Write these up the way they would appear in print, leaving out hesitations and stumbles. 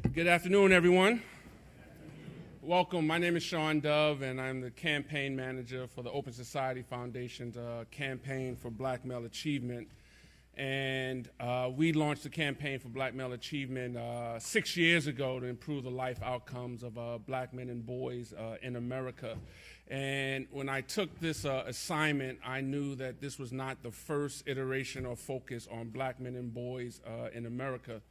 Good afternoon, everyone. Welcome. My name is Shawn Dove, and I'm the campaign manager for the Open Society Foundation's campaign for Black Male Achievement. And we launched the campaign for Black Male Achievement 6 years ago to improve the life outcomes of black men and boys in America. And when I took this assignment, I knew that this was not the first iteration or focus on black men and boys in America.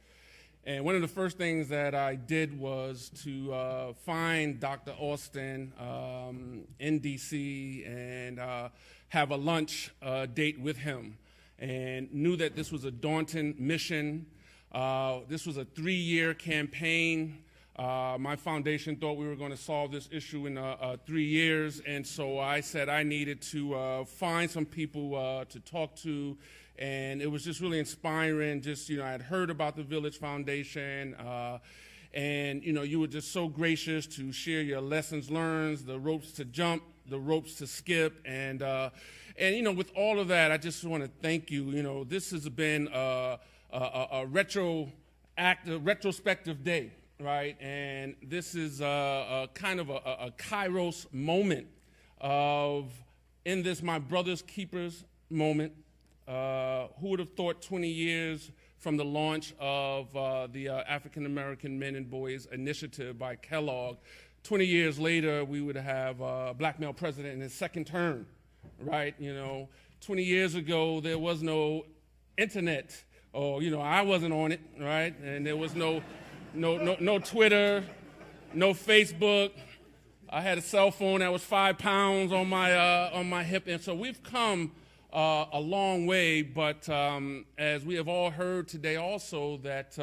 And one of the first things that I did was to find Dr. Austin in D.C. and have a lunch date with him, and knew that this was a daunting mission. This was a 3-year campaign. My foundation thought we were going to solve this issue in 3 years, and so I said I needed to find some people to talk to. And it was just really inspiring. Just, I had heard about the Village Foundation, and, you were just so gracious to share your lessons learned, the ropes to jump, the ropes to skip. And with all of that, I just want to thank you. This has been a retrospective day, right? And this is a kind of a kairos moment in this my brother's keepers moment. Who would have thought 20 years from the launch of the African American Men and Boys Initiative by Kellogg, 20 years later we would have a black male president in his second term, right? 20 years ago there was no internet, or I wasn't on it, right? And there was no Twitter, no Facebook. I had a cell phone that was 5 pounds on my hip, and so we've come a long way, but as we have all heard today also that,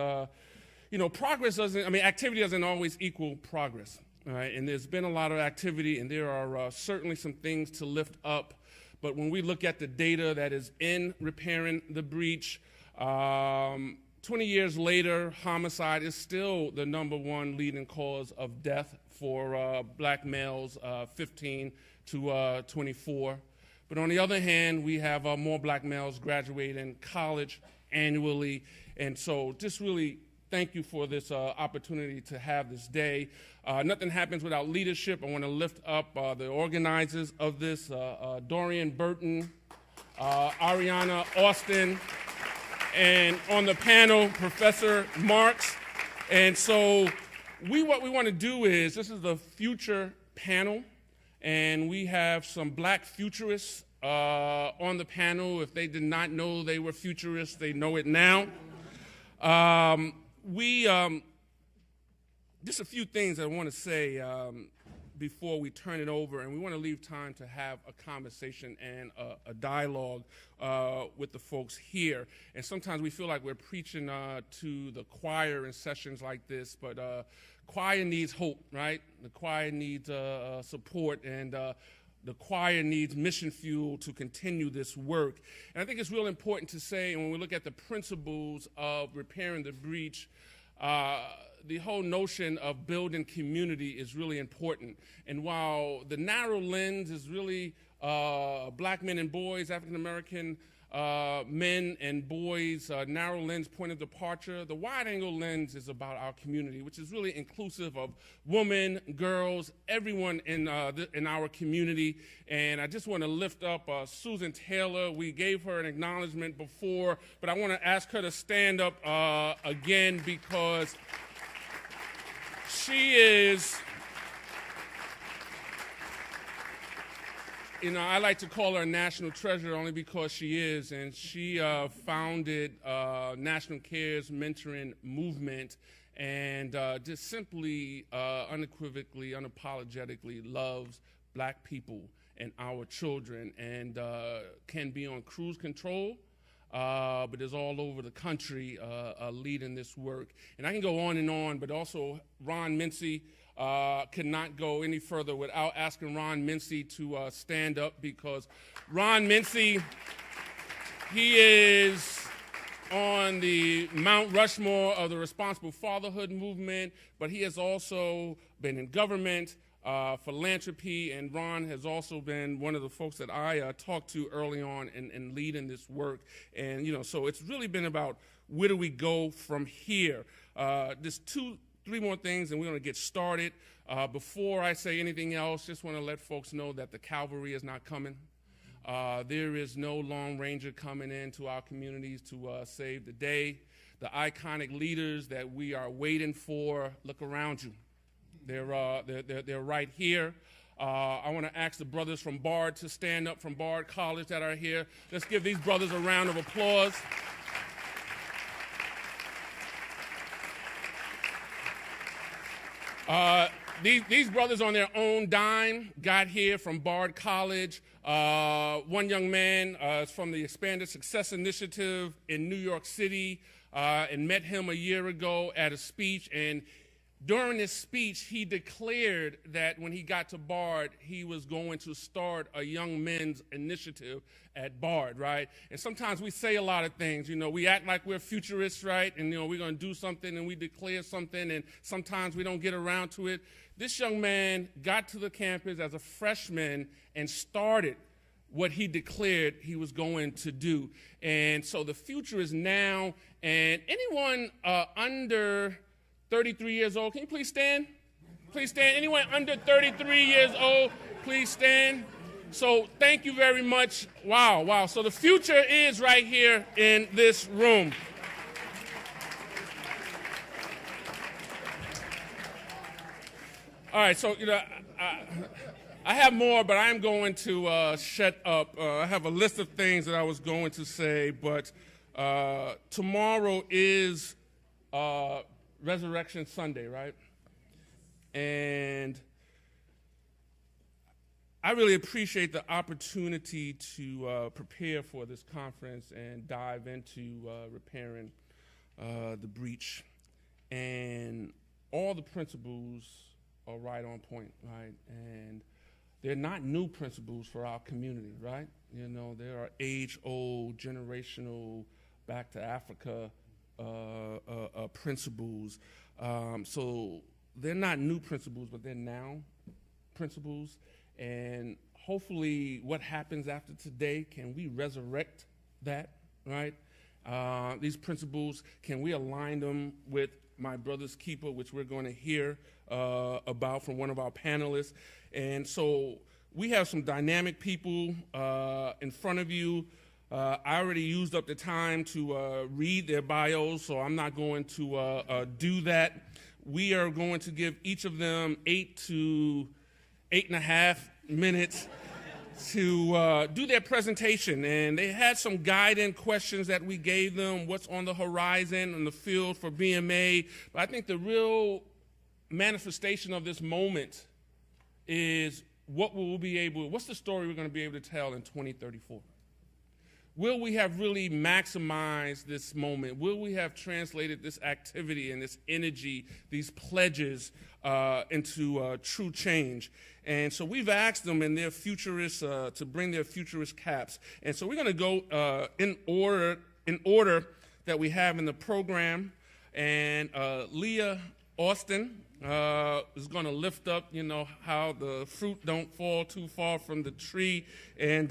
progress activity doesn't always equal progress, right? And there's been a lot of activity, and there are certainly some things to lift up, but when we look at the data that is in repairing the breach, 20 years later, homicide is still the #1 leading cause of death for black males 15 to 24. But on the other hand, we have more black males graduating college annually. And so just really thank you for this opportunity to have this day. Nothing happens without leadership. I want to lift up the organizers of this, Dorian Burton, Ariana Austin, and on the panel, Professor Marks. And so what we want to do is, this is the future panel. And we have some black futurists on the panel. If they did not know they were futurists, they know it now. Just a few things I want to say before we turn it over, and we want to leave time to have a conversation and a dialogue with the folks here. And sometimes we feel like we're preaching to the choir in sessions like this, but choir needs hope, right? The choir needs support, and the choir needs mission fuel to continue this work. And I think it's real important to say, when we look at the principles of repairing the breach, the whole notion of building community is really important. And while the narrow lens is really black men and boys, African American men and boys, narrow lens point of departure, the wide angle lens is about our community, which is really inclusive of women, girls, everyone in our community. And I just want to lift up Susan Taylor. We gave her an acknowledgement before, but I want to ask her to stand up again, because she is, I like to call her a national treasure only because she is, and she founded National Care's mentoring movement, and just simply, unequivocally, unapologetically loves black people and our children, and can be on cruise control, but is all over the country leading this work. And I can go on, but also Ron Mincy could not go any further without asking Ron Mincy to stand up, because Ron Mincy, he is on the Mount Rushmore of the responsible fatherhood movement, but he has also been in government, philanthropy, and Ron has also been one of the folks that I talked to early on in leading this work. And, so it's really been about where do we go from here. There's two three more things, and we're going to get started. Before I say anything else, just want to let folks know that the cavalry is not coming. There is no Lone Ranger coming into our communities to save the day. The iconic leaders that we are waiting for, look around you. They're right here. I want to ask the brothers from Bard to stand up, from Bard College, that are here. Let's give these brothers a round of applause. These brothers on their own dime got here from Bard College. One young man is from the Expanded Success Initiative in New York City, and met him a year ago at a speech. And during this speech, he declared that when he got to Bard, he was going to start a young men's initiative at Bard, right? And sometimes we say a lot of things, we act like we're futurists, right? And, we're going to do something and we declare something, and sometimes we don't get around to it. This young man got to the campus as a freshman and started what he declared he was going to do. And so the future is now, and anyone under 33 years old, can you please stand? Please stand. Anyone under 33 years old, please stand. So thank you very much. Wow. So the future is right here in this room. All right, so I have more, but I'm going to shut up. I have a list of things that I was going to say, but tomorrow is Resurrection Sunday, right? And I really appreciate the opportunity to prepare for this conference and dive into repairing the breach. And all the principles are right on point, right? And they're not new principles for our community, right? There are age-old, generational, back to Africa principles. So they're not new principles, but they're now principles. And hopefully what happens after today, can we resurrect that, right? These principles, can we align them with my brother's keeper, which we're going to hear about from one of our panelists. And so we have some dynamic people in front of you. I already used up the time to read their bios, so I'm not going to do that. We are going to give each of them 8 to 8.5 minutes to do their presentation. And they had some guiding questions that we gave them, what's on the horizon in the field for BMA. But I think the real manifestation of this moment is what's the story we're going to be able to tell in 2034? Will we have really maximized this moment? Will we have translated this activity and this energy, these pledges, into true change? And so we've asked them in their futurist to bring their futurist caps. And so we're going to go in order that we have in the program. And Leah Austin is going to lift up, how the fruit don't fall too far from the tree. And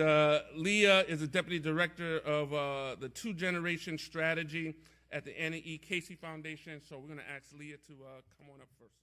Leah is the Deputy Director of the Two Generation Strategy at the Anna E. Casey Foundation. So we're going to ask Leah to come on up first.